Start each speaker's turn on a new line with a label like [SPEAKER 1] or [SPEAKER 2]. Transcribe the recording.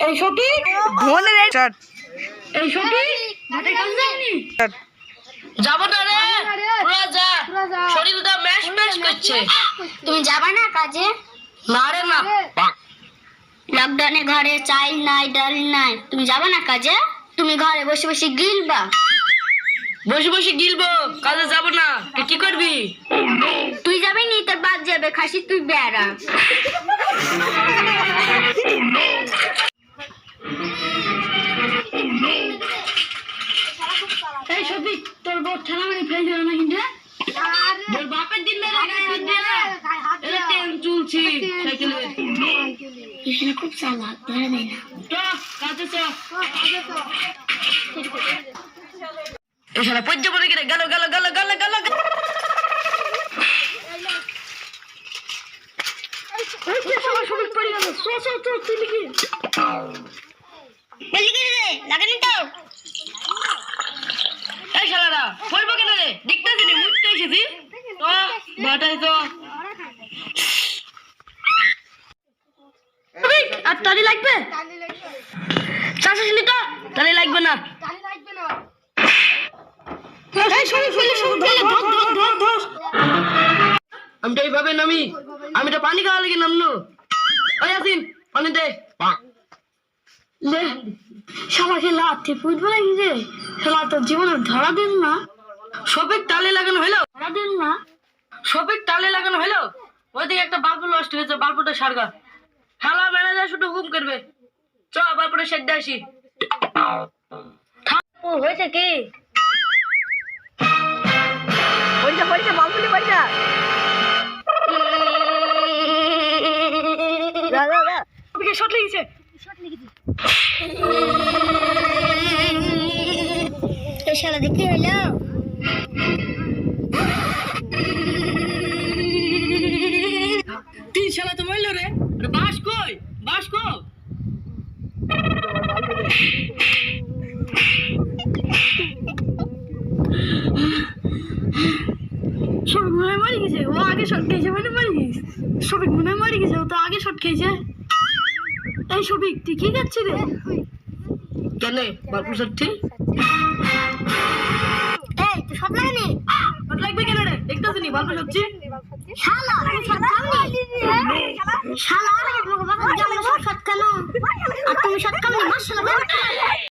[SPEAKER 1] এই সকি
[SPEAKER 2] ঘুমনে রে চট
[SPEAKER 1] এই সকি মাঠে কাজ যায়নি
[SPEAKER 3] যাব না রে পুরা যা শরীরটা ম্যাশ ম্যাশ করছে
[SPEAKER 4] তুমি যাবা না কাজে?
[SPEAKER 3] না রে না
[SPEAKER 4] লকডাউনে ঘরে চাল নাই ডাল নাই, তুমি যাবা না কাজে? তুমি ঘরে বসে বসে গিলবা।
[SPEAKER 3] বসে বসে গিলবো, কাজে যাব না। তুই কি করবি?
[SPEAKER 4] তুই যাবি নি, তোর বাদ যাবে। খাসি তুই বেড়া।
[SPEAKER 1] এই সকি তোর বউ ঠেলা মারি ফেল দিল না কিন্তু
[SPEAKER 3] তোর বাপের দিন না রে ট্রেন চলছি সাইকেলে
[SPEAKER 4] এখানে খুব চালাক, ধরে দেয় না।
[SPEAKER 3] তো কাজে চ এই শালা পজ্জ পড়ে গেলে গেল গেল গেল গেল গেল
[SPEAKER 1] এই যে সবাই সবাই পড়ে গেল তো তুই লিখি
[SPEAKER 4] বলি কি রে, লাগেনি তো?
[SPEAKER 3] এই শালারা পড়বো কেন রে? দেখতেছি নি মুটতে এসেছি তো বাটাই তো
[SPEAKER 1] আর তালি লাগবে
[SPEAKER 3] চাষা ছিলি তো তাহলে লাগবে না
[SPEAKER 1] এই সবাই ফেলে সবাই ফেলে ধর
[SPEAKER 3] আমি তো এইভাবে নামি, আমি তো পানি খাওয়া লেগে নামলো। ওই আসিন পানি দে
[SPEAKER 1] লে শালা খেলা আত্মে ফুটবল লাগিছে শালা তোর জীবনের ধরা দিন না
[SPEAKER 3] সবের তালে লাগানো হলো,
[SPEAKER 1] ধরা দিন না
[SPEAKER 3] সবের তালে লাগানো হলো। ওইদিকে একটা বাল্ব নষ্ট হয়েছে, বাল্বটা সারগা। হালা ম্যানেজার শুধু হুকুম করবে চ বাল্বটা সেদ্ধ আসি।
[SPEAKER 1] ও হয়েছে কি পয়সা পয়সা বাবুলি পয়সা ওকে শট লেগেছে
[SPEAKER 4] এই শালা দেখতে হলো।
[SPEAKER 3] তিন শালা তো মরলো রে। বাস কই, বাস কো?
[SPEAKER 1] সবিক মনে হয় মারি গেছে, ও আগে শট খেয়েছে মানে মারি গেছে। সবিক মনে হয় মারি গেছে, ও তো আগে শট খেয়েছে। এই সবিক তুই কি খাচ্ছি রে?
[SPEAKER 3] কেন বাল্ব সত্যি
[SPEAKER 4] এই তো সব লাগেনি।
[SPEAKER 3] শট লাগবে কেন রে? দেখতেছি নি বাল্ব সত্যি
[SPEAKER 4] শালা তুমি শট খাওনি? শালা তোমাকে বাবা জানলো শট খানো, আর তুমি শট খাওনি। মাশাআল্লাহ।